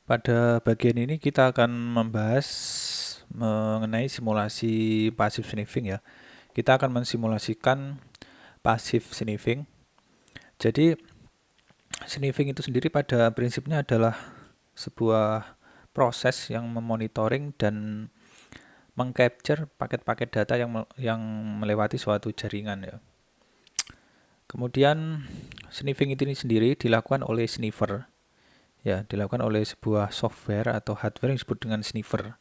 Pada bagian ini kita akan membahas mengenai simulasi passive sniffing ya. Kita akan mensimulasikan passive sniffing. Jadi sniffing itu sendiri pada prinsipnya adalah sebuah proses yang memonitoring dan mengcapture paket-paket data yang melewati suatu jaringan ya. Kemudian sniffing itu sendiri dilakukan oleh sniffer. Ya, dilakukan oleh sebuah software atau hardware yang disebut dengan sniffer.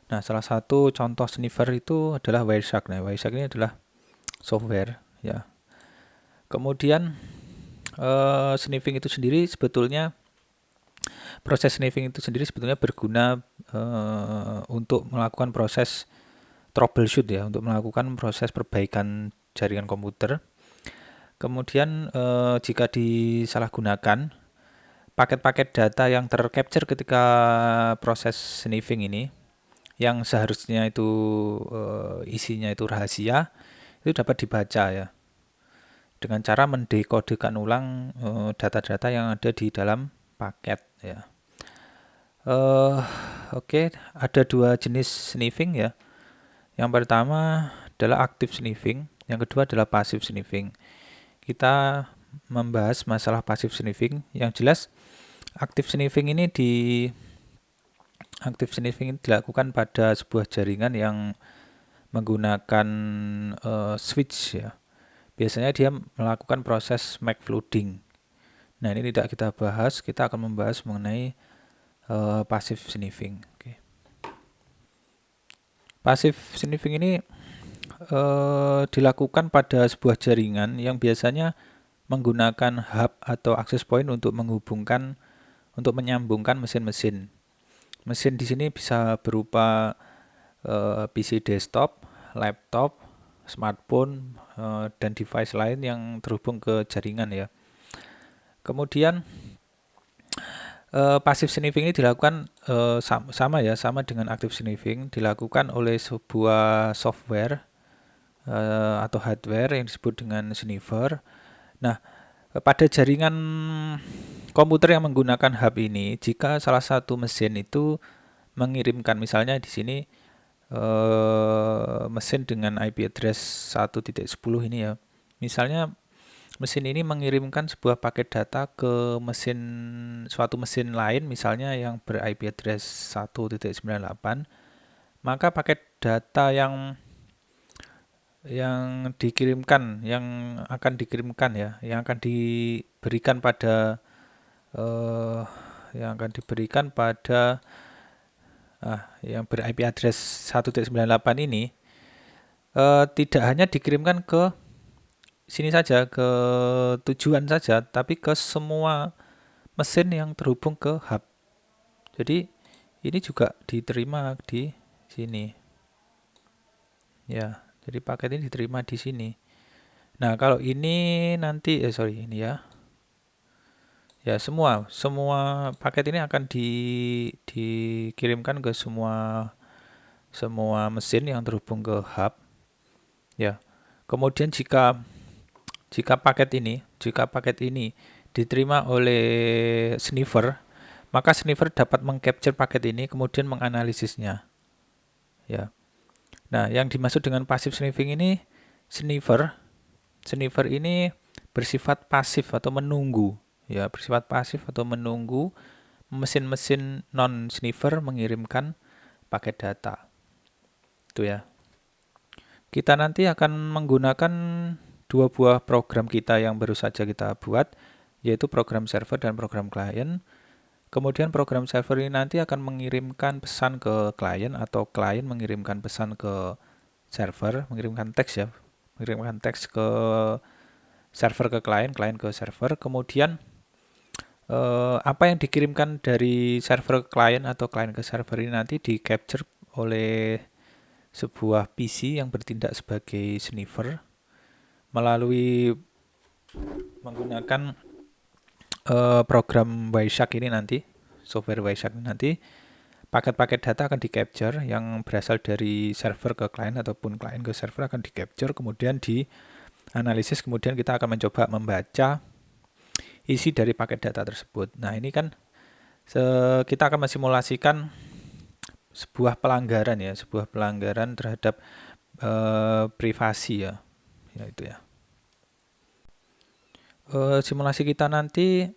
Nah, salah satu contoh sniffer itu adalah Wireshark. Nah, Wireshark ini adalah software, ya. Kemudian sniffing itu sendiri sebetulnya proses sniffing itu sendiri sebetulnya berguna untuk melakukan proses troubleshoot ya, untuk melakukan proses perbaikan jaringan komputer. Kemudian jika disalahgunakan, paket-paket data yang tercapture ketika proses sniffing ini yang seharusnya itu isinya itu rahasia itu dapat dibaca ya dengan cara mendekodekan ulang data-data yang ada di dalam paket ya. Oke, ada dua jenis sniffing ya. Yang pertama adalah active sniffing, yang kedua adalah passive sniffing. Kita membahas masalah passive sniffing. Yang jelas active sniffing ini dilakukan pada sebuah jaringan yang menggunakan switch ya. Biasanya dia melakukan proses MAC flooding. Nah, ini tidak kita bahas, kita akan membahas mengenai passive sniffing. Okay. Passive sniffing ini dilakukan pada sebuah jaringan yang biasanya menggunakan hub atau access point untuk menyambungkan mesin-mesin. Mesin di sini bisa berupa PC desktop, laptop, smartphone, dan device lain yang terhubung ke jaringan ya. Kemudian passive sniffing ini dilakukan sama dengan active sniffing, dilakukan oleh sebuah software atau hardware yang disebut dengan sniffer. Nah, pada jaringan komputer yang menggunakan hub ini, jika salah satu mesin itu mengirimkan, misalnya di sini mesin dengan IP address 1.10 ini ya. Misalnya mesin ini mengirimkan sebuah paket data ke suatu mesin lain misalnya yang ber-IP address 1.98, maka paket data yang akan dikirimkan ya, yang akan diberikan pada yang ber-IP address 1.98 ini tidak hanya dikirimkan ke sini saja, ke tujuan saja, tapi ke semua mesin yang terhubung ke hub. Jadi ini juga diterima di sini. Ya, jadi paket ini diterima di sini. Nah, kalau ini nanti ini ya. Ya, semua paket ini akan dikirimkan ke semua mesin yang terhubung ke hub. Ya. Kemudian jika paket ini diterima oleh sniffer, maka sniffer dapat mengcapture paket ini kemudian menganalisisnya. Ya. Nah, yang dimaksud dengan passive sniffing ini sniffer ini bersifat pasif atau menunggu. Ya, bersifat pasif atau menunggu mesin-mesin non sniffer mengirimkan paket data. Itu ya. Kita nanti akan menggunakan dua buah program kita yang baru saja kita buat, yaitu program server dan program klien. Kemudian program server ini nanti akan mengirimkan pesan ke klien atau klien mengirimkan pesan ke server, mengirimkan teks ke server ke klien ke server. Kemudian apa yang dikirimkan dari server ke klien atau klien ke server ini nanti di capture oleh sebuah PC yang bertindak sebagai sniffer melalui menggunakan program Wireshark ini nanti, software Wireshark ini nanti, paket-paket data akan di-capture yang berasal dari server ke klien ataupun klien ke server akan di-capture, kemudian dianalisis, kemudian kita akan mencoba membaca isi dari paket data tersebut. Nah, ini kan Kita akan mensimulasikan sebuah pelanggaran ya, sebuah pelanggaran terhadap privasi ya, ya itu ya. Simulasi kita nanti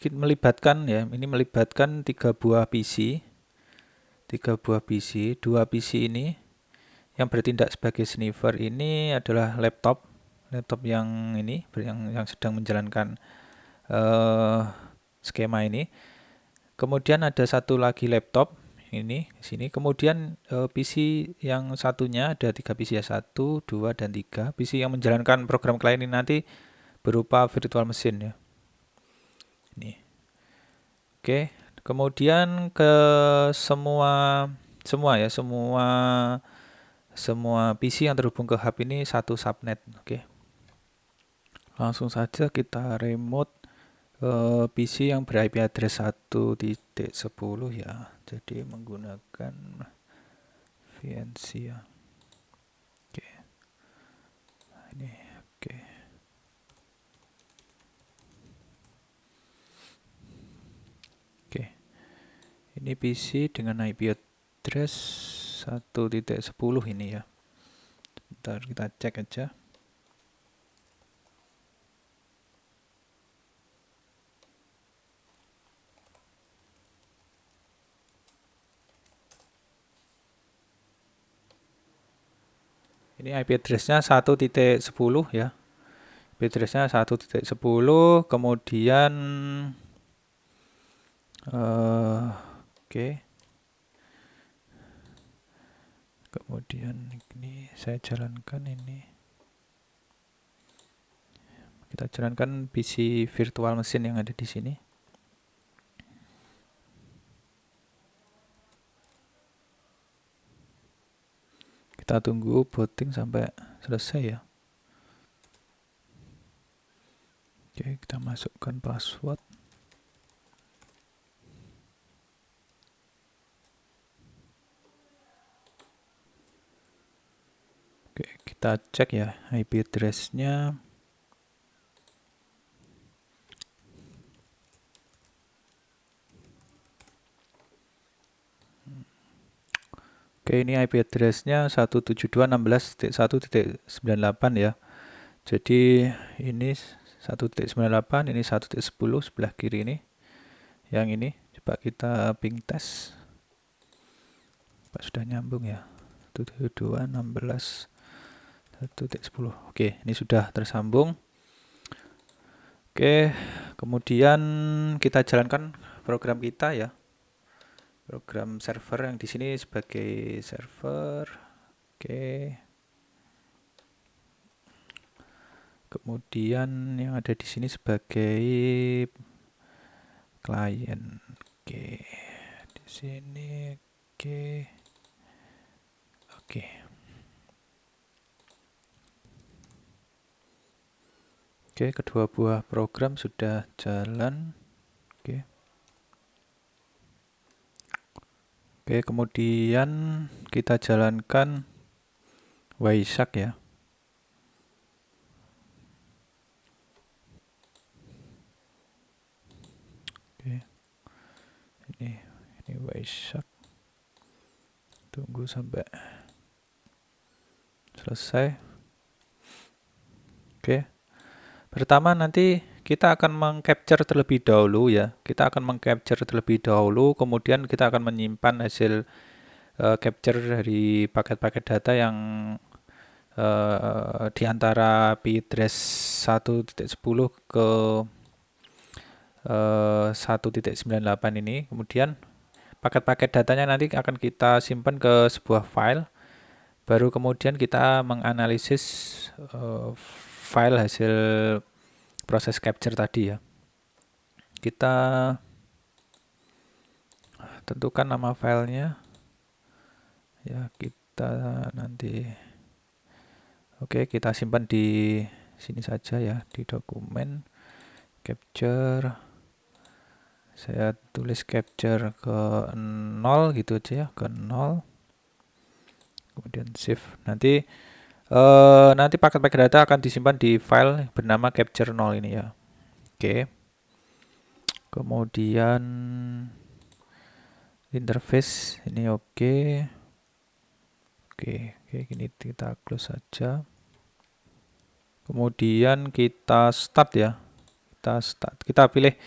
melibatkan ya, ini melibatkan 3 buah PC, 3 buah PC, 2 PC ini yang bertindak sebagai sniffer ini adalah laptop, laptop yang ini, yang sedang menjalankan skema ini. Kemudian ada satu lagi laptop ini di sini. Kemudian PC yang satunya ada 3 PC ya, 1, 2, dan 3. PC yang menjalankan program klien ini nanti berupa virtual machine ya. Ini. Oke. Kemudian ke semua ya, semua PC yang terhubung ke hub ini satu subnet. Oke. Langsung saja kita remote PC yang ber-IP address 1.10 ya. Jadi menggunakan VNC ya. Oke. Ini oke. Oke. Ini PC dengan IP address 1.10 ini ya. Bentar kita cek aja. Ini IP address-nya 1.10 ya. IP address-nya 1.10, kemudian oke. Kemudian ini saya jalankan ini. Kita jalankan PC virtual machine yang ada di sini. Kita tunggu booting sampai selesai ya. Oke, kita masukkan password. Oke, kita cek ya IP address-nya. Oke, ini IP address-nya 172.16.1.98 ya. Jadi ini 1.98, ini 1.10 sebelah kiri ini. Yang ini coba kita ping test. Pak sudah nyambung ya. 172.16 1.10. Oke, ini sudah tersambung. Oke, kemudian kita jalankan program kita ya. Program server yang di sini sebagai server. Oke. Kemudian yang ada di sini sebagai klien. Oke. Di sini oke. Oke. Oke, kedua buah program sudah jalan. Oke. Oke, kemudian kita jalankan Waisak ya. Oke. Ini Waisak. Tunggu sampai selesai. Oke. Pertama nanti kita akan mengcapture terlebih dahulu ya. Kita akan mengcapture terlebih dahulu, kemudian kita akan menyimpan hasil capture dari paket-paket data yang di antara IP address 1.10 ke 1.98 ini. Kemudian paket-paket datanya nanti akan kita simpan ke sebuah file. Baru kemudian kita menganalisis file hasil proses capture tadi ya. Kita tentukan nama filenya. Ya, kita nanti oke, kita simpan di sini saja ya, di dokumen capture. Saya tulis capture ke 0 gitu aja ya, ke 0. Kemudian save. Nanti paket-paket data akan disimpan di file bernama capture 0 ini ya. Oke. Kemudian interface ini oke. Oke, gini kita close saja. Kemudian kita start ya. Kita pilih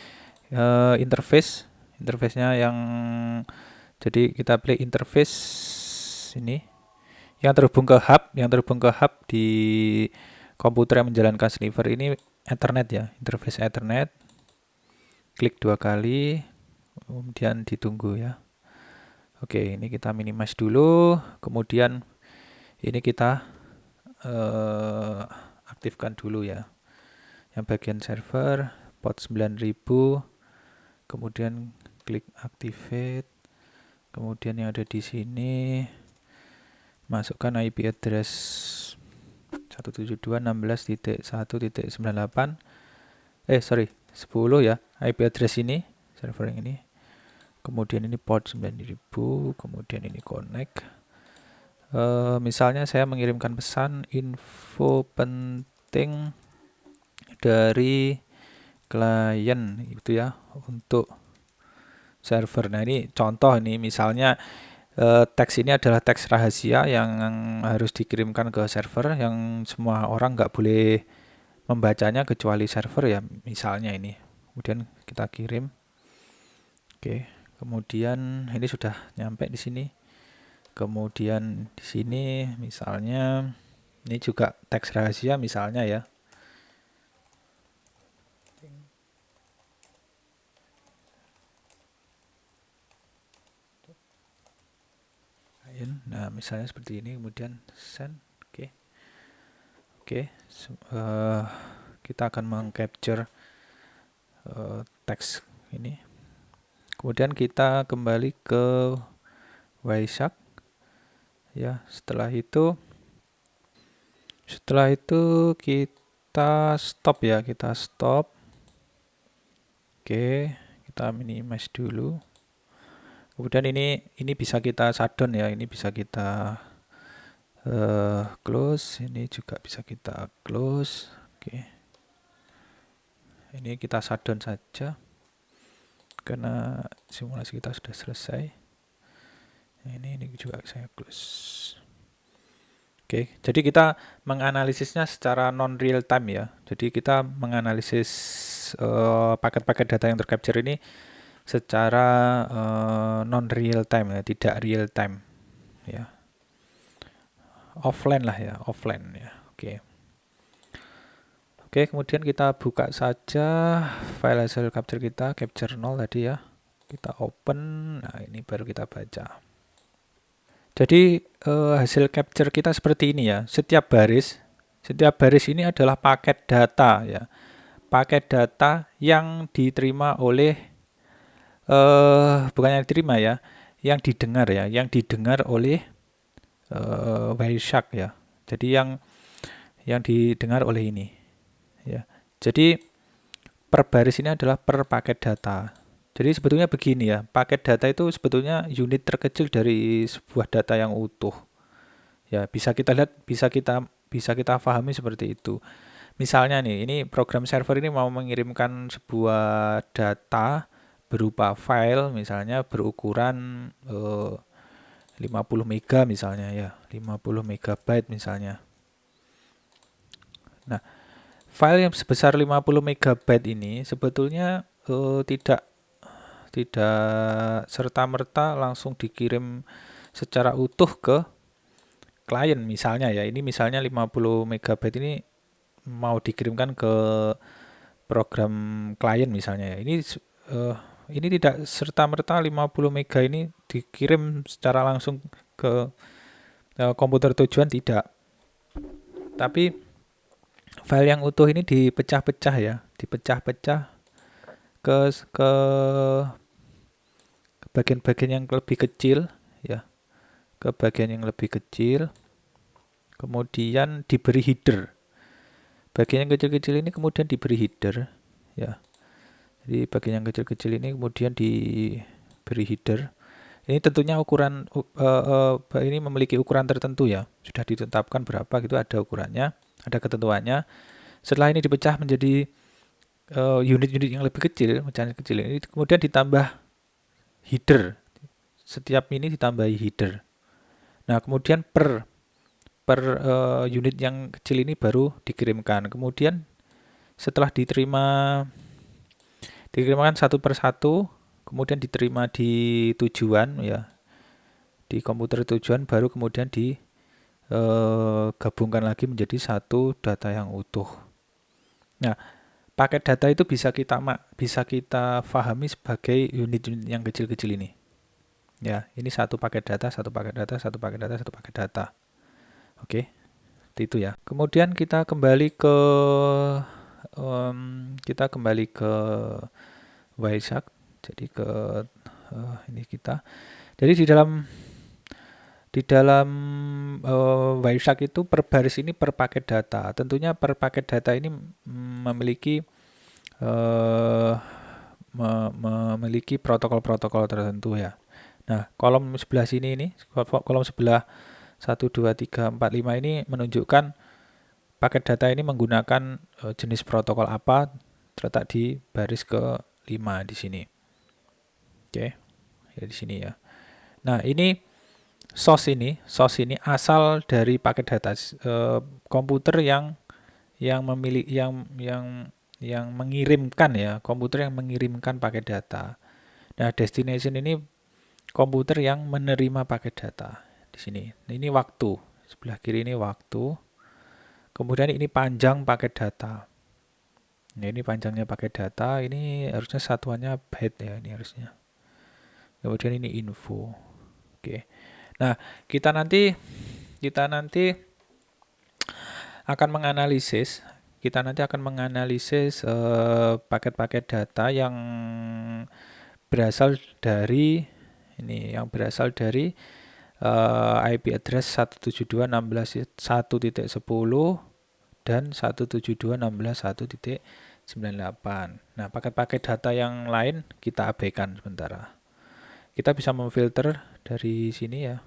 interface-nya yang jadi kita pilih interface ini yang terhubung ke hub di komputer yang menjalankan Snifer ini Ethernet ya, interface Ethernet. Klik 2 kali, kemudian ditunggu ya. Oke, ini kita minimize dulu, kemudian ini kita aktifkan dulu ya. Yang bagian server port 9000, kemudian klik activate, kemudian yang ada di sini masukkan IP address 172.16.1.98 10 ya, IP address ini server yang ini, kemudian ini port 9000, kemudian ini connect. Misalnya saya mengirimkan pesan info penting dari klien itu ya untuk server. Nah ini contoh ini misalnya teks ini adalah teks rahasia yang harus dikirimkan ke server yang semua orang nggak boleh membacanya kecuali server ya, misalnya ini. Kemudian kita kirim. Oke, kemudian ini sudah nyampe di sini. Kemudian di sini misalnya ini juga teks rahasia misalnya ya. Nah, misalnya seperti ini, kemudian send. Oke. Kita akan mengcapture teks ini. Kemudian kita kembali ke Wireshark. Ya, setelah itu kita stop ya, kita stop. Oke, kita minimize dulu. Kemudian ini bisa kita shutdown ya, ini bisa kita close, ini juga bisa kita close. Oke. Ini kita shutdown saja karena simulasi kita sudah selesai. Ini juga saya close. Oke, jadi kita menganalisisnya secara non real time ya. Jadi kita menganalisis paket-paket data yang tercapture ini secara non real time ya, tidak real time ya. Offline lah ya, offline ya. Oke. Oke, kemudian kita buka saja file hasil capture kita, capture 0 tadi ya. Kita open. Nah, ini baru kita baca. Jadi hasil capture kita seperti ini ya. Setiap baris ini adalah paket data ya. Paket data yang diterima oleh bukan yang diterima ya, yang didengar ya, yang didengar oleh Wireshark ya. Jadi yang didengar oleh ini ya. Jadi per baris ini adalah per paket data. Jadi sebetulnya begini ya, paket data itu sebetulnya unit terkecil dari sebuah data yang utuh. Ya, bisa kita lihat, bisa kita pahami seperti itu. Misalnya nih, ini program server ini mau mengirimkan sebuah data berupa file misalnya berukuran 50 mega misalnya ya, 50 megabyte misalnya. Nah, file yang sebesar 50 megabyte ini sebetulnya tidak serta-merta langsung dikirim secara utuh ke klien misalnya ya. Ini misalnya 50 megabyte ini mau dikirimkan ke program klien misalnya ya. Ini tidak serta-merta 50 mega ini dikirim secara langsung ke komputer tujuan, tidak. Tapi file yang utuh ini dipecah-pecah ya, dipecah-pecah ke bagian-bagian yang lebih kecil ya, ke bagian yang lebih kecil, kemudian diberi header. Bagian yang kecil-kecil ini kemudian diberi header ya. Jadi bagian yang kecil-kecil ini kemudian diberi header. Ini tentunya ukuran ini memiliki ukuran tertentu ya, sudah ditetapkan berapa gitu, ada ukurannya, ada ketentuannya. Setelah ini dipecah menjadi unit-unit yang lebih kecil, pecahan kecil ini kemudian ditambah header. Setiap ini ditambahi header. Nah, kemudian per unit yang kecil ini baru dikirimkan. Kemudian setelah dikirimkan satu per satu, kemudian diterima di tujuan ya, di komputer tujuan, baru kemudian digabungkan lagi menjadi satu data yang utuh. Nah, paket data itu bisa kita pahami sebagai unit-unit yang kecil-kecil ini. Ya, ini satu paket data, satu paket data, satu paket data, satu paket data. Oke, itu ya. Kemudian kita kembali ke Wireshark. Jadi ke ini kita. Jadi di dalam Wireshark itu per baris ini per paket data. Tentunya per paket data ini memiliki protokol-protokol tertentu ya. Nah, kolom sebelah sini ini, kolom sebelah 1, 2, 3, 4, 5 ini menunjukkan paket data ini menggunakan jenis protokol apa terletak di baris ke-5 di sini. Oke, ya di sini ya. Nah, ini source ini asal dari paket data komputer yang memilih yang mengirimkan ya, komputer yang mengirimkan paket data. Nah, destination ini komputer yang menerima paket data di sini. Nah, ini waktu. Sebelah kiri ini waktu. Kemudian ini panjang paket data. Nah, ini panjangnya paket data. Ini harusnya satuannya byte ya, ini harusnya. Kemudian ini info. Oke. Nah, kita nanti akan menganalisis paket-paket data yang berasal dari IP address 172.16.1.10 dan 172.16.1.98. Nah, paket-paket data yang lain kita abaikan sementara. Kita bisa memfilter dari sini ya.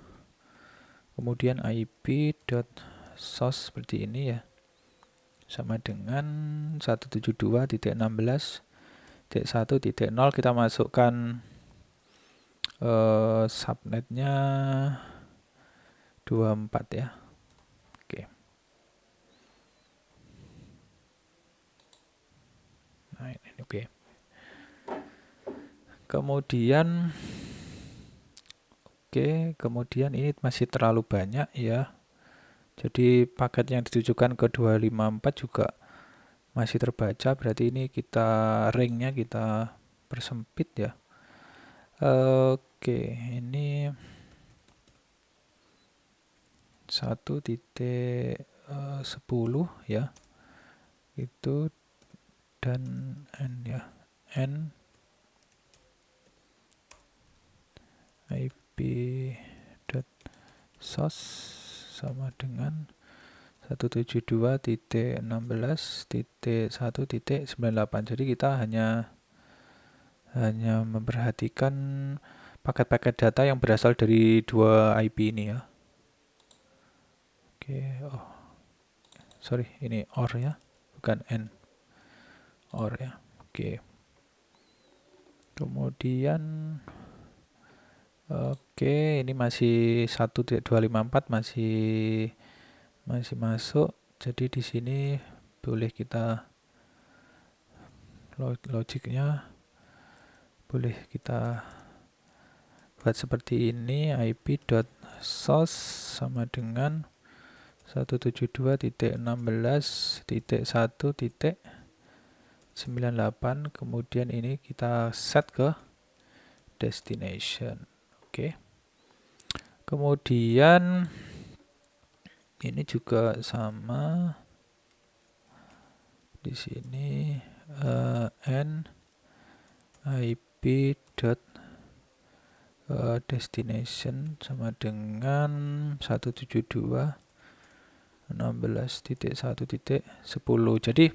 Kemudian ip.source seperti ini ya. Sama dengan 172.16.1.0, kita masukkan subnetnya 24 ya. Oke. Nah, ini oke. Kemudian ini masih terlalu banyak ya. Jadi paket yang ditujukan ke 254 juga masih terbaca, berarti ini ringnya kita persempit ya. Oke, ini 1.10 ya. Itu dan n ya. N ip.source sama dengan 172.16.1.98. Jadi kita hanya memperhatikan paket-paket data yang berasal dari dua IP ini ya. Oke, sorry, ini OR ya, bukan N. OR ya. Oke. Kemudian ini masih 1.254 masih masuk. Jadi di sini boleh kita logiknya boleh kita buat seperti ini, ip.source sama dengan 172.16.1.98, kemudian ini kita set ke destination. Oke. Kemudian ini juga sama di sini n ip.destination sama dengan 172.16.1.10. Jadi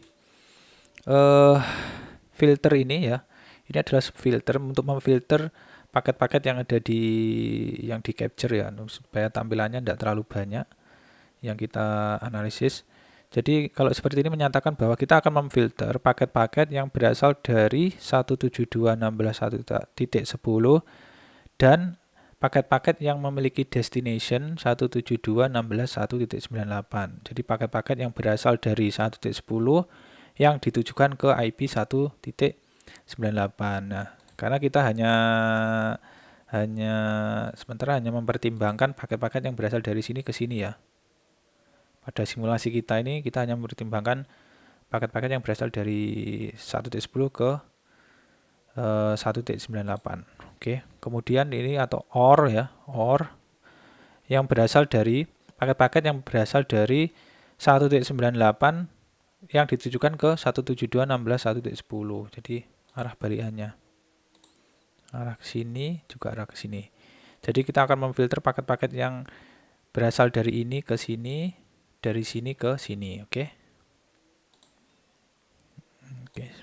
filter ini ya, ini adalah filter untuk memfilter paket-paket yang ada yang di capture ya, supaya tampilannya tidak terlalu banyak yang kita analisis. Jadi kalau seperti ini menyatakan bahwa kita akan memfilter paket-paket yang berasal dari 172.16.1.10 dan paket-paket yang memiliki destination 172.16.1.98. Jadi paket-paket yang berasal dari 1.10 yang ditujukan ke IP 1.98. Nah, karena kita sementara hanya mempertimbangkan paket-paket yang berasal dari sini ke sini ya. Pada simulasi kita ini kita hanya mempertimbangkan paket-paket yang berasal dari 1.10 ke 1.98. Oke, kemudian ini atau OR ya, OR yang berasal dari paket-paket yang berasal dari 1.98 yang ditujukan ke 172.16.1.10. Jadi arah balikannya. Arah ke sini juga arah ke sini. Jadi kita akan memfilter paket-paket yang berasal dari ini ke sini, dari sini ke sini, oke? Oke.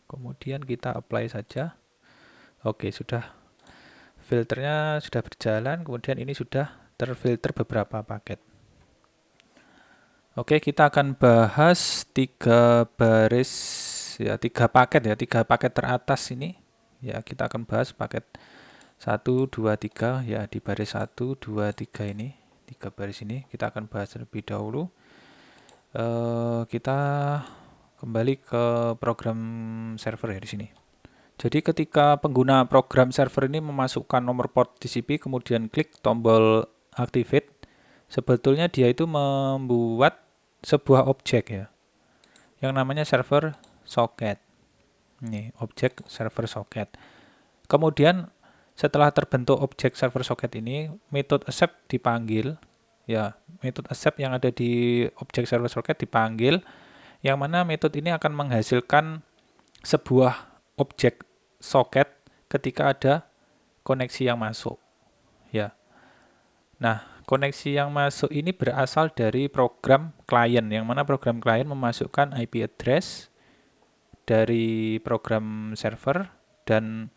Kemudian kita apply saja. Oke, sudah filternya sudah berjalan, kemudian ini sudah terfilter beberapa paket. Oke, kita akan bahas 3 baris ya, 3 paket ya, 3 paket teratas ini. Ya, kita akan bahas paket 1, 2, 3 ya, di baris 1, 2, 3 ini. 3 baris ini kita akan bahas terlebih dahulu. Kita kembali ke program server ya di sini. Jadi ketika pengguna program server ini memasukkan nomor port TCP kemudian klik tombol activate, sebetulnya dia itu membuat sebuah objek ya, yang namanya server socket. Ini objek server socket. Kemudian setelah terbentuk objek server socket ini, metode accept dipanggil. Ya, metode accept yang ada di objek server socket dipanggil, yang mana metode ini akan menghasilkan sebuah objek socket ketika ada koneksi yang masuk. Ya. Nah, koneksi yang masuk ini berasal dari program klien, yang mana program klien memasukkan IP address dari program server dan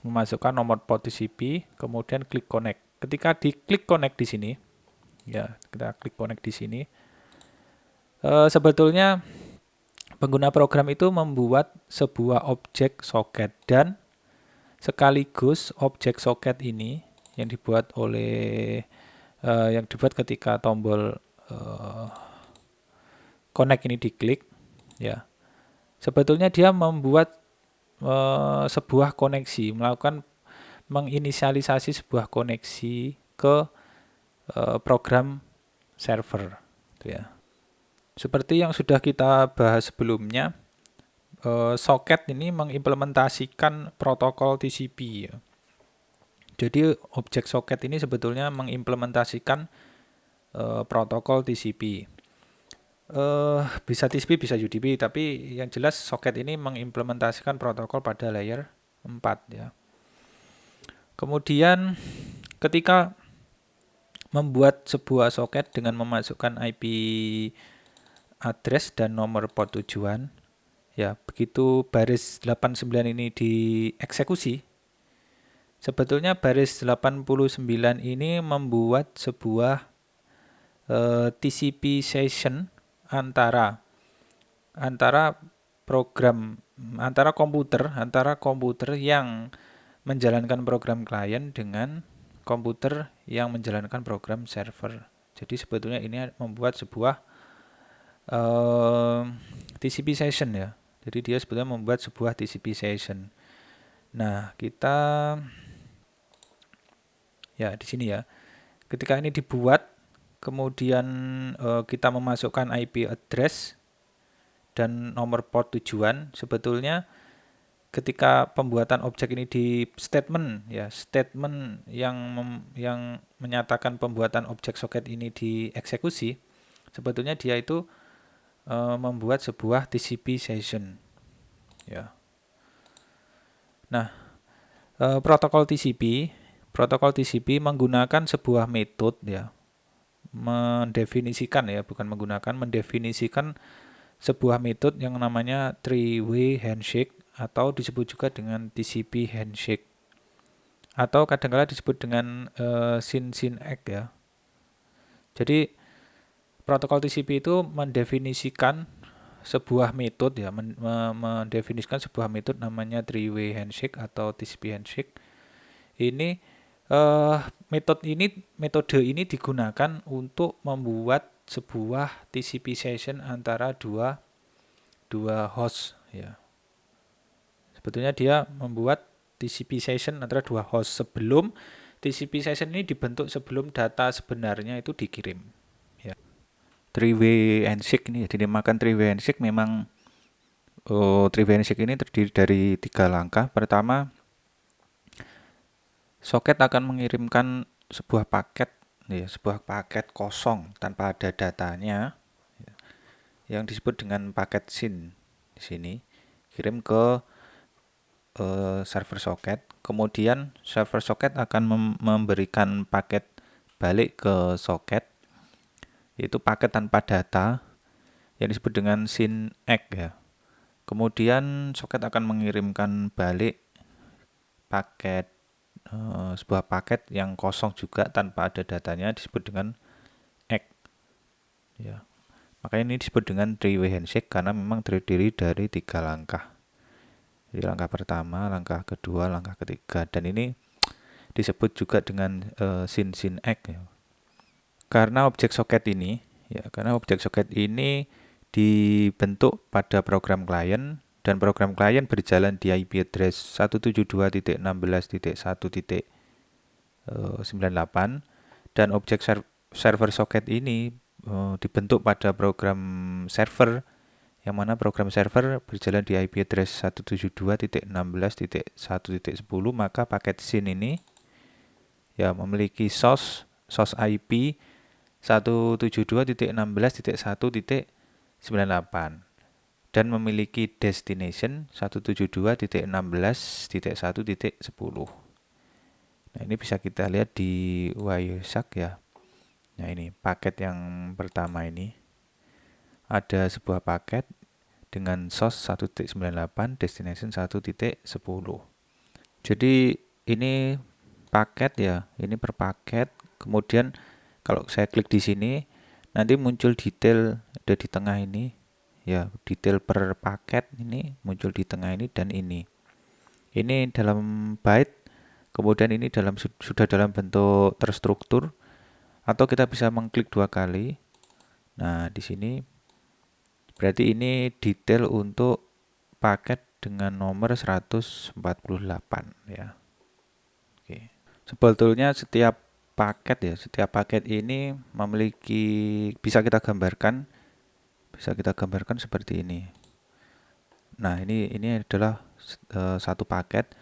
memasukkan nomor port TCP, kemudian klik connect. Ketika diklik connect di sini, ya kita klik connect di sini. Sebetulnya pengguna program itu membuat sebuah objek socket dan sekaligus objek socket ini yang dibuat ketika tombol connect ini diklik, ya. Sebetulnya dia membuat sebuah koneksi, melakukan menginisialisasi sebuah koneksi ke program server, ya. Seperti yang sudah kita bahas sebelumnya, socket ini mengimplementasikan protokol TCP. Ya. Jadi objek socket ini sebetulnya mengimplementasikan protokol TCP. Bisa TCP, bisa UDP, tapi yang jelas socket ini mengimplementasikan protokol pada layer 4 ya. Kemudian ketika membuat sebuah socket dengan memasukkan IP address dan nomor port tujuan, ya, begitu baris 89 ini dieksekusi, sebetulnya baris 89 ini membuat sebuah TCP session antara komputer yang menjalankan program klien dengan komputer yang menjalankan program server. Jadi sebetulnya ini membuat sebuah TCP session ya. Jadi dia sebetulnya membuat sebuah TCP session. Nah, kita ya di sini ya. Ketika ini dibuat, kemudian kita memasukkan IP address dan nomor port tujuan, sebetulnya ketika pembuatan objek ini di statement ya, statement yang menyatakan pembuatan objek socket ini dieksekusi, sebetulnya dia itu membuat sebuah TCP session ya. Nah, protokol TCP menggunakan sebuah metode ya, mendefinisikan sebuah metode yang namanya three-way handshake atau disebut juga dengan TCP handshake atau kadang-kala disebut dengan SYN-SYN-ACK ya. Jadi Protokol TCP itu mendefinisikan sebuah metode ya, mendefinisikan sebuah metode namanya three-way handshake atau TCP handshake. Ini metode ini digunakan untuk membuat sebuah TCP session antara dua host ya. Sebetulnya dia membuat TCP session antara dua host sebelum TCP session ini dibentuk, sebelum data sebenarnya itu dikirim. Ya. Three-way handshake ini, dinamakan three-way handshake memang three-way handshake ini terdiri dari 3 langkah. Pertama, soket akan mengirimkan sebuah paket, ya, sebuah paket kosong tanpa ada datanya, ya, yang disebut dengan paket SYN di sini, kirim ke server soket. Kemudian server soket akan memberikan paket balik ke soket, yaitu paket tanpa data yang disebut dengan SYN ACK ya. Kemudian soket akan mengirimkan balik paket sebuah paket yang kosong juga tanpa ada datanya, disebut dengan ACK ya. Makanya ini disebut dengan three-way handshake karena memang terdiri dari 3 langkah. Jadi langkah pertama, langkah kedua, langkah ketiga, dan ini disebut juga dengan SYN ACK ya. Karena objek soket ini dibentuk pada program klien, dan program klien berjalan di IP address 172.16.1.98, dan objek server soket ini dibentuk pada program server, yang mana program server berjalan di IP address 172.16.1.10, maka paket SYN ini ya memiliki source IP 172.16.1.98 dan memiliki destination 172.16.1.10. Nah, ini bisa kita lihat di Wireshark ya. Nah, ini paket yang pertama ini ada sebuah paket dengan source 1.98, destination 1.10. Jadi ini paket ya, ini per paket. Kemudian kalau saya klik di sini, nanti muncul detail ada di tengah ini ya, detail per paket ini muncul di tengah ini, dan ini dalam byte, kemudian ini sudah dalam bentuk terstruktur, atau kita bisa mengklik 2 kali. Nah, di sini berarti ini detail untuk paket dengan nomor 148 ya. Oke. Sebetulnya setiap paket ini memiliki, bisa kita gambarkan seperti ini. Nah, ini adalah satu paket.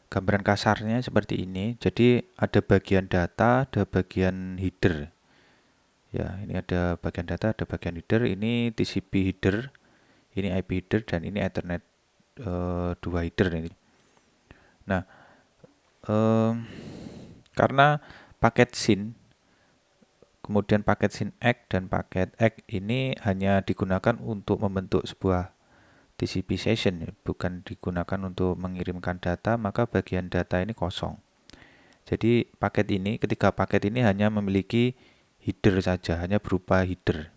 Gambaran kasarnya seperti ini. Jadi ada bagian data, ada bagian header. Ya, ini ada bagian data, ada bagian header. Ini TCP header, ini IP header, dan ini Ethernet 2 header ini. Nah, karena paket SYN, kemudian paket SYN ACK dan paket ACK ini hanya digunakan untuk membentuk sebuah TCP session, bukan digunakan untuk mengirimkan data, maka bagian data ini kosong. Jadi ketiga paket ini hanya memiliki header saja, hanya berupa header.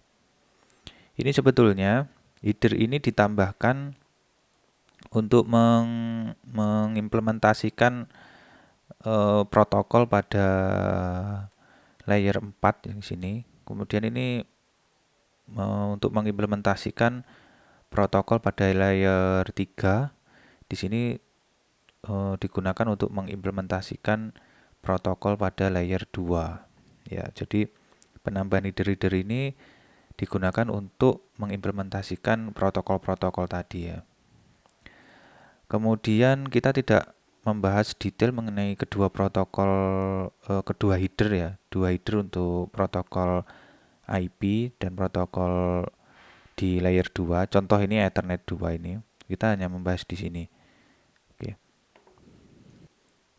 Ini sebetulnya header ini ditambahkan untuk mengimplementasikan protokol pada layer 4 yang sini. Kemudian ini untuk mengimplementasikan protokol pada layer 3. Di sini digunakan untuk mengimplementasikan protokol pada layer 2. Ya, jadi penambahan header ini digunakan untuk mengimplementasikan protokol-protokol tadi ya. Kemudian kita tidak membahas detail mengenai kedua protokol, kedua header ya, 2 header untuk protokol IP dan protokol di layer 2. Contoh ini Ethernet 2 ini. Kita hanya membahas di sini.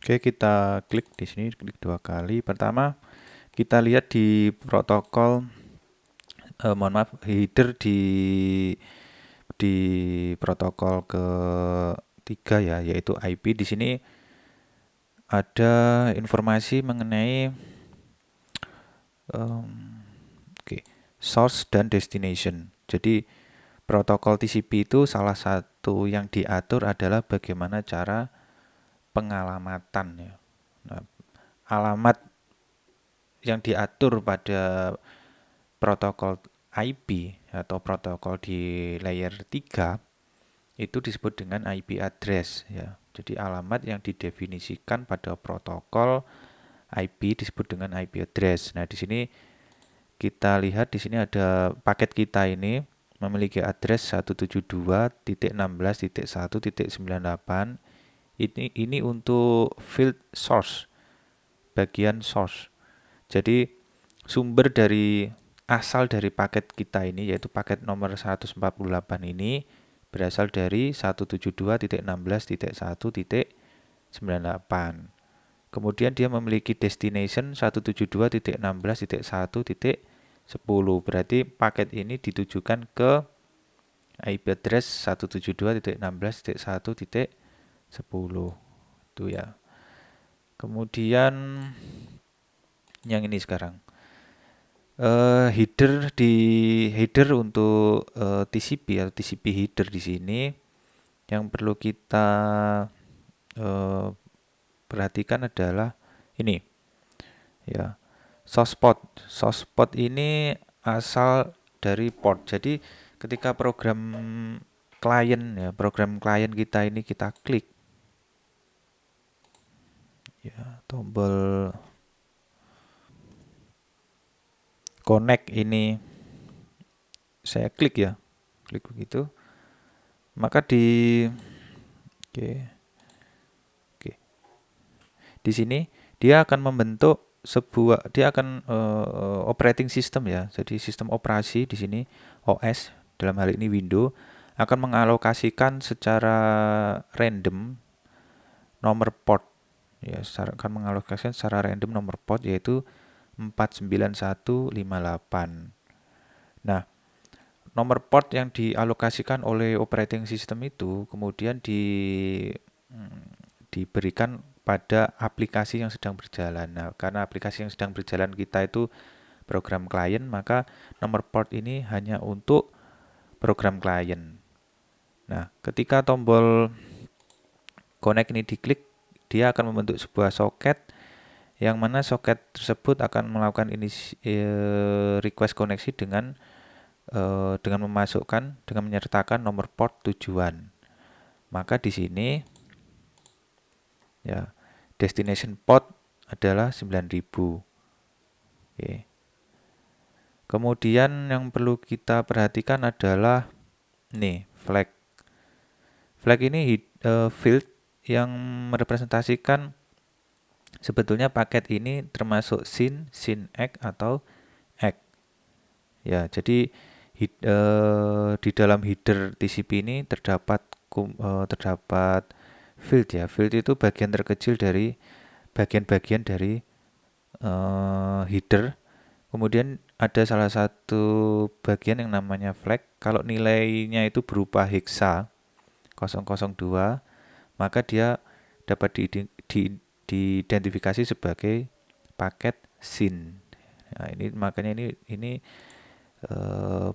Oke, kita klik di sini, klik 2 kali. Pertama, kita lihat di protokol header di protokol ketiga ya, yaitu IP. Di sini ada informasi mengenai source dan destination. Jadi protokol TCP itu salah satu yang diatur adalah bagaimana cara pengalamatan ya. Nah, alamat yang diatur pada protokol IP atau protokol di layer 3 itu disebut dengan IP address ya. Jadi alamat yang didefinisikan pada protokol IP disebut dengan IP address. Nah, di sini kita lihat di sini ada paket kita ini memiliki address 172.16.1.98. Ini untuk field source, bagian source. Jadi sumber dari asal dari paket kita ini yaitu paket nomor 148 ini berasal dari 172.16.1.98. Kemudian dia memiliki destination 172.16.1.10. Berarti paket ini ditujukan ke IP address 172.16.1.10. Itu ya. Kemudian yang ini sekarang. Header untuk TCP atau TCP header di sini yang perlu kita eh, perhatikan adalah ini ya. Source port ini asal dari port. Jadi ketika program klien kita ini kita klik ya, tombol connect ini saya klik ya. Klik begitu. Maka oke, oke. Di sini dia akan membentuk dia akan operating system ya. Jadi sistem operasi di sini OS dalam hal ini Windows akan mengalokasikan secara random nomor port ya, akan mengalokasikan secara random nomor port yaitu 49158. Nah, nomor port yang dialokasikan oleh operating system itu kemudian diberikan pada aplikasi yang sedang berjalan. Nah, karena aplikasi yang sedang berjalan kita itu program klien, maka nomor port ini hanya untuk program klien. Nah, ketika tombol connect ini diklik, dia akan membentuk sebuah soket yang mana soket tersebut akan melakukan request koneksi dengan menyertakan nomor port tujuan. Maka di sini ya destination port adalah 9000. Oke. Kemudian yang perlu kita perhatikan adalah nih flag. Flag ini field yang merepresentasikan sebetulnya paket ini termasuk SYN X atau X. Ya, jadi di dalam header TCP ini terdapat field ya. Field itu bagian terkecil dari bagian-bagian dari header. Kemudian ada salah satu bagian yang namanya flag. Kalau nilainya itu berupa hexa 002, maka dia dapat diidentifikasi sebagai paket SYN. Nah, ini makanya ini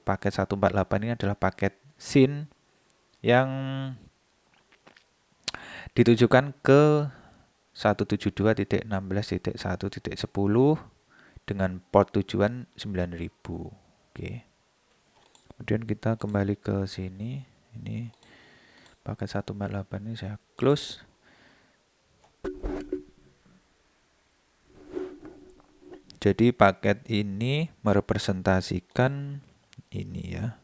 paket 148 ini adalah paket SYN yang ditujukan ke 172.16.1.10 dengan port tujuan 9000. Oke. Kemudian kita kembali ke sini. Ini paket 148 ini saya close. Jadi paket ini merepresentasikan ini ya.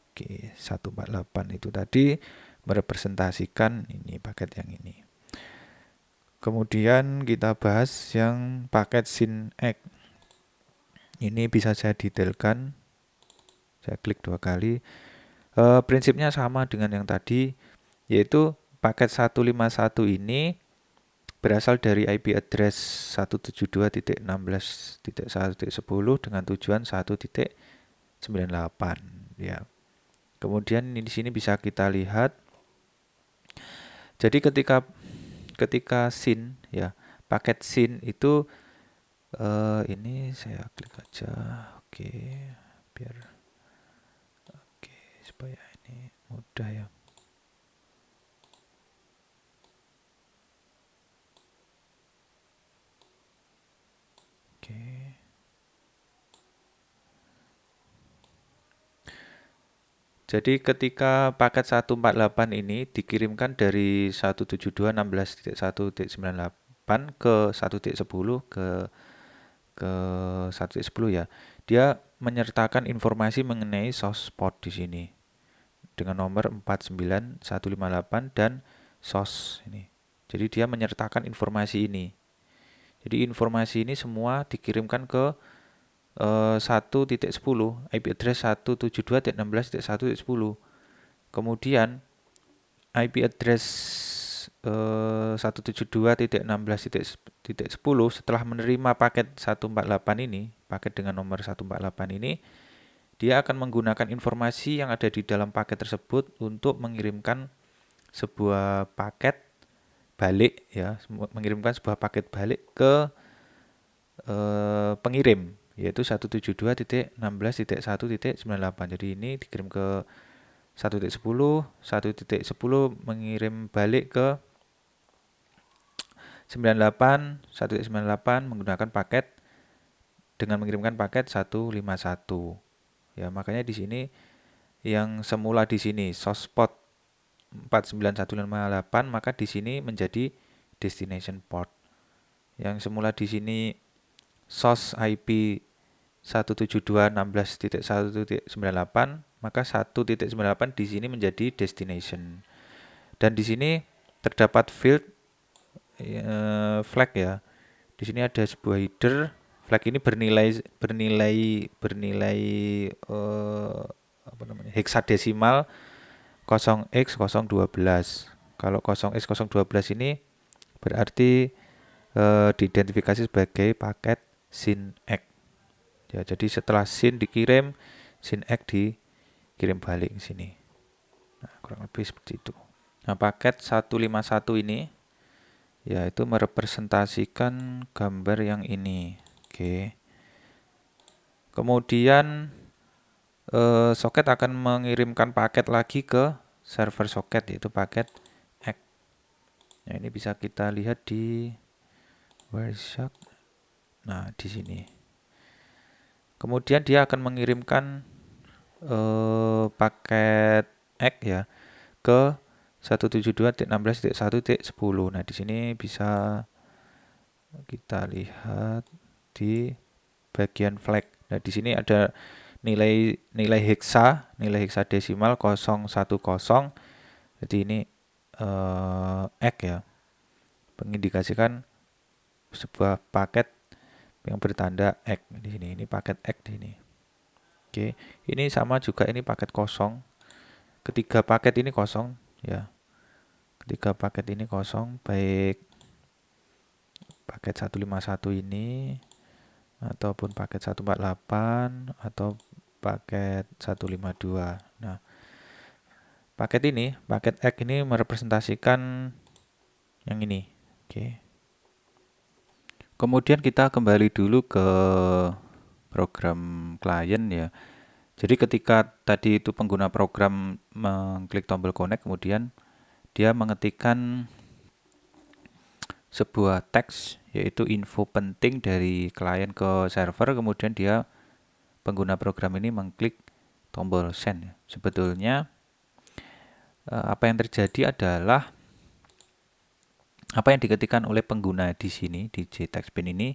Oke, 148 itu tadi merepresentasikan ini paket yang ini. Kemudian kita bahas yang paket SYN X. Ini bisa saya detailkan. Saya klik 2 kali. Prinsipnya sama dengan yang tadi, yaitu paket 151 ini berasal dari IP address 172.16.1.10 dengan tujuan 1.98 ya. Kemudian di sini bisa kita lihat. Jadi ketika SYN ya, paket SYN itu ini saya klik aja. Oke, biar oke supaya ini mudah ya. Oke. Jadi ketika paket 148 ini dikirimkan dari 172.16.1.98 ke 1.10 ke 1.10 ya. Dia menyertakan informasi mengenai source port di sini dengan nomor 49158 dan source ini. Jadi dia menyertakan informasi ini. Jadi informasi ini semua dikirimkan ke 1.10, IP address 172.16.1.10. Kemudian IP address 172.16.10 setelah menerima paket 148 ini, paket dengan nomor 148 ini, dia akan menggunakan informasi yang ada di dalam paket tersebut untuk mengirimkan sebuah paket balik ya, mengirimkan sebuah paket balik ke pengirim yaitu 172.16.1.98. Jadi ini dikirim ke 1.10, 1.10 mengirim balik ke 98, 1.98 menggunakan paket dengan mengirimkan paket 151. Ya, makanya di sini yang semula di sini source port 49158 maka di sini menjadi destination port. Yang semula di sini source IP 172.16.1.98 maka 1.98 di sini menjadi destination. Dan di sini terdapat field flag ya. Di sini ada sebuah header. Flag ini bernilai apa namanya? Heksadesimal 0x012. Kalau 0x012 ini berarti diidentifikasi sebagai paket SYNX. Ya, jadi setelah SYN dikirim, SYNX dikirim balik ke sini. Nah, kurang lebih seperti itu. Nah, paket 151 ini yaitu merepresentasikan gambar yang ini. Oke. Kemudian soket akan mengirimkan paket lagi ke server soket yaitu paket X. Nah, ini bisa kita lihat di Wireshark. Nah, di sini. Kemudian dia akan mengirimkan paket X ya ke 172.16.1.10. Nah, di sini bisa kita lihat di bagian flag. Nah, di sini ada nilai heksadesimal 010. Jadi ini X ya. Mengindikasikan sebuah paket yang bertanda X di sini. Ini paket X di sini. Oke, ini sama juga ini paket kosong. Ketiga paket ini kosong ya. Ketiga paket ini kosong, baik paket 151 ini ataupun paket 148 atau paket 152. Nah, paket X ini merepresentasikan yang ini. Oke. Kemudian kita kembali dulu ke program klien ya. Jadi ketika tadi itu pengguna program mengklik tombol connect, kemudian dia mengetikkan sebuah teks yaitu info penting dari klien ke server, kemudian dia pengguna program ini mengklik tombol send. Sebetulnya apa yang terjadi adalah apa yang diketikkan oleh pengguna di sini di JTextBin ini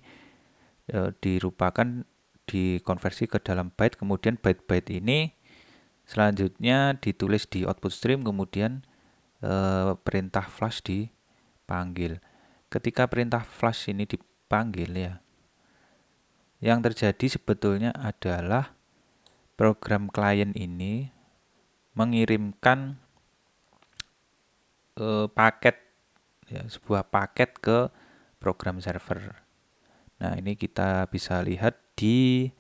dirupakan dikonversi ke dalam byte, kemudian byte-byte ini selanjutnya ditulis di output stream, kemudian perintah flash dipanggil. Ketika perintah flash ini dipanggil ya, yang terjadi sebetulnya adalah program klien ini mengirimkan paket ya, sebuah paket ke program server. Nah, ini kita bisa lihat di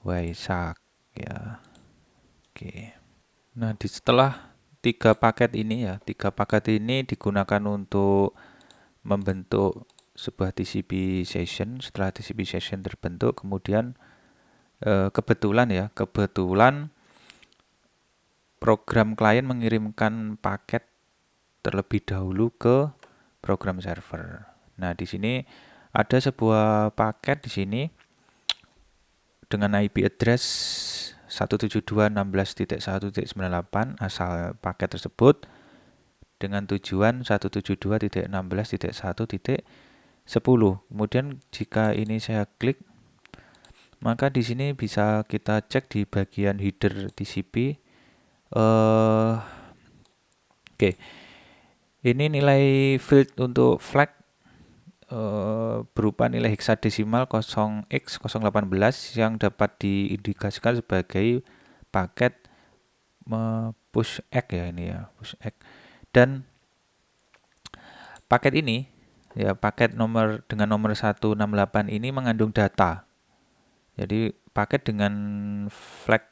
Wireshark ya. Oke. Nah, setelah tiga paket ini digunakan untuk membentuk sebuah TCP session. Setelah TCP session terbentuk, kemudian kebetulan program klien mengirimkan paket terlebih dahulu ke program server. Nah, di sini ada sebuah paket di sini dengan IP address 172.16.1.98 asal paket tersebut dengan tujuan 172.16.1.10. Kemudian jika ini saya klik, maka di sini bisa kita cek di bagian header TCP. Oke, ini nilai field untuk flag berupa nilai heksadesimal 0x018 yang dapat diindikasikan sebagai paket push X ya, ini ya, push X. Dan paket ini ya, paket dengan nomor 168 ini mengandung data. Jadi paket dengan flag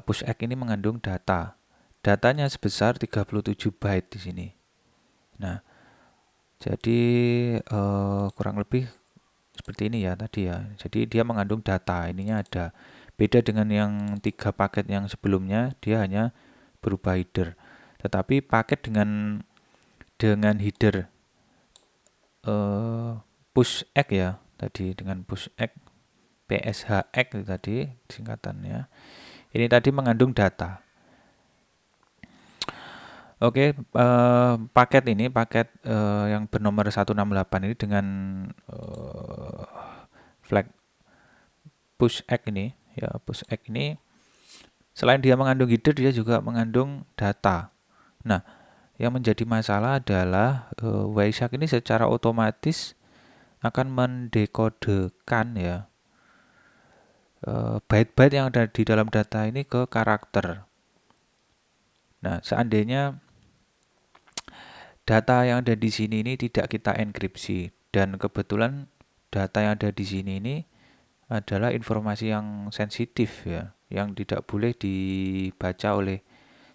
push X ini mengandung data. Datanya sebesar 37 byte di sini. Nah, jadi kurang lebih seperti ini ya tadi ya. Jadi dia mengandung data, ininya ada. Beda dengan yang 3 paket yang sebelumnya, dia hanya berupa header. Tetapi paket dengan header push X ya tadi, dengan push X PSHX itu tadi singkatannya. Ini tadi mengandung data. Oke, paket yang bernomor 168 ini dengan flag push X ini ya, push X ini selain dia mengandung header, dia juga mengandung data. Nah, yang menjadi masalah adalah Wireshark ini secara otomatis akan mendekodekan ya byte-byte yang ada di dalam data ini ke karakter. Nah, seandainya data yang ada di sini ini tidak kita enkripsi, dan kebetulan data yang ada di sini ini adalah informasi yang sensitif ya, yang tidak boleh dibaca oleh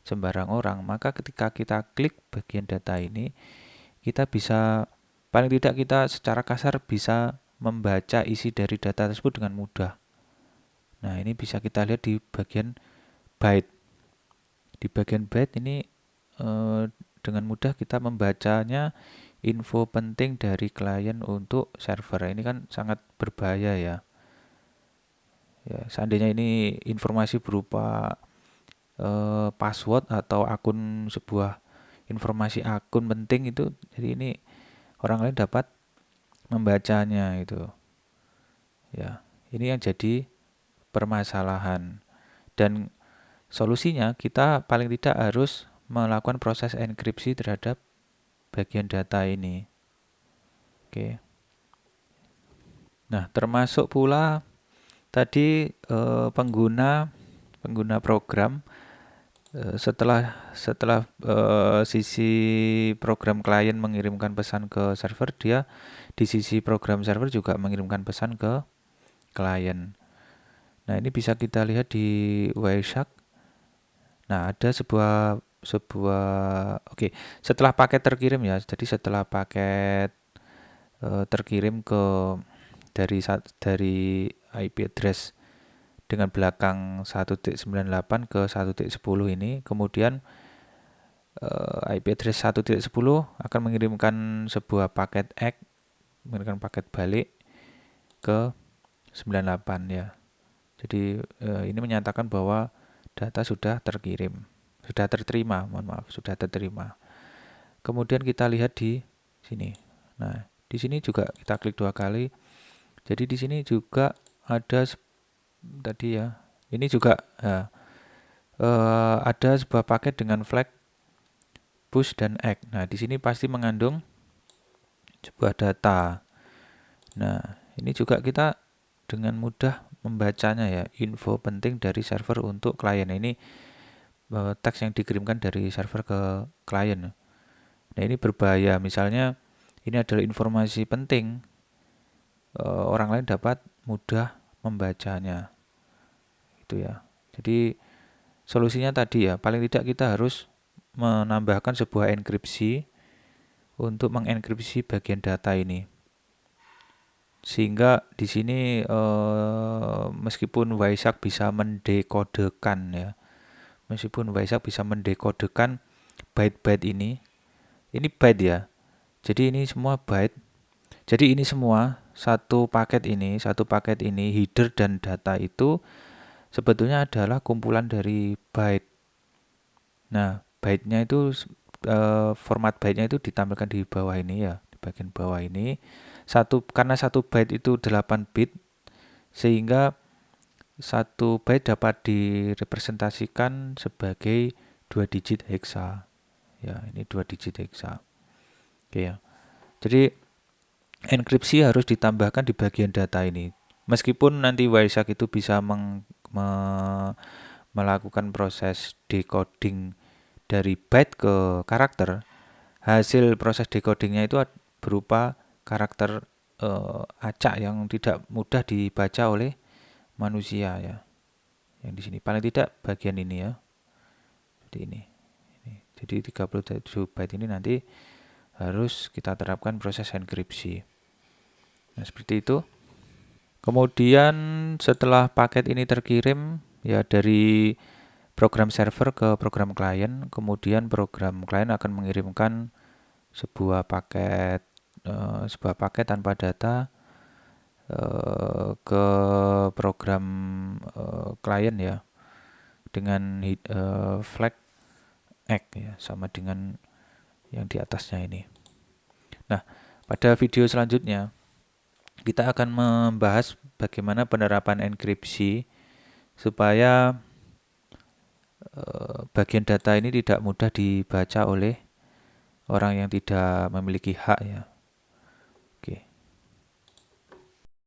sembarang orang, maka ketika kita klik bagian data ini, kita bisa, paling tidak kita secara kasar bisa membaca isi dari data tersebut dengan mudah. Nah, ini bisa kita lihat di bagian byte. Di bagian byte ini dengan mudah kita membacanya info penting dari klien untuk server. Ini kan sangat berbahaya ya. Ya, seandainya ini informasi berupa password atau sebuah informasi akun penting itu, jadi ini orang lain dapat membacanya itu. Ya, ini yang jadi permasalahan. Dan solusinya kita paling tidak harus melakukan proses enkripsi terhadap bagian data ini. Oke. Nah, termasuk pula tadi pengguna program setelah sisi program klien mengirimkan pesan ke server, dia di sisi program server juga mengirimkan pesan ke klien. Nah, ini bisa kita lihat di Wireshark. Nah, ada sebuah oke, setelah paket terkirim ya. Jadi setelah paket terkirim dari IP address dengan belakang 1.98 ke 1.10 ini, kemudian IP address 1.10 akan mengirimkan sebuah paket X, mengirimkan paket balik ke 98 ya. Jadi ini menyatakan bahwa data sudah terterima. Kemudian kita lihat di sini. Nah, di sini juga kita klik 2 kali. Jadi di sini juga ada tadi ya. Ini juga ada sebuah paket dengan flag push dan X. Nah, di sini pasti mengandung sebuah data. Nah, ini juga kita dengan mudah membacanya ya, info penting dari server untuk klien. Ini teks yang dikirimkan dari server ke klien. Nah, ini berbahaya. Misalnya ini adalah informasi penting, orang lain dapat mudah membacanya. Itu ya. Jadi solusinya tadi ya, paling tidak kita harus menambahkan sebuah enkripsi untuk mengenkripsi bagian data ini. Sehingga di sini meskipun Waisak bisa mendekodekan ya, meskipun Waisak bisa mendekodekan byte-byte ini byte ya. Jadi ini semua byte. Jadi ini semua satu paket ini header dan data itu sebetulnya adalah kumpulan dari byte. Nah, byte-nya itu format byte-nya itu ditampilkan di bawah ini ya, di bagian bawah ini. Karena satu byte itu 8 bit, sehingga satu byte dapat direpresentasikan sebagai 2 digit heksa. Ya, ini 2 digit heksa. Oke ya. Jadi enkripsi harus ditambahkan di bagian data ini. Meskipun nanti Waisak itu bisa melakukan proses decoding dari byte ke karakter, hasil proses decodingnya itu berupa karakter acak yang tidak mudah dibaca oleh manusia ya. Yang di sini paling tidak bagian ini ya. Seperti ini. Jadi 37 byte ini nanti harus kita terapkan proses enkripsi. Nah, seperti itu. Kemudian setelah paket ini terkirim ya dari program server ke program klien, kemudian program klien akan mengirimkan sebuah paket tanpa data ke program klien ya dengan flag X ya, sama dengan yang di atasnya ini. Nah, pada video selanjutnya kita akan membahas bagaimana penerapan enkripsi supaya bagian data ini tidak mudah dibaca oleh orang yang tidak memiliki hak ya.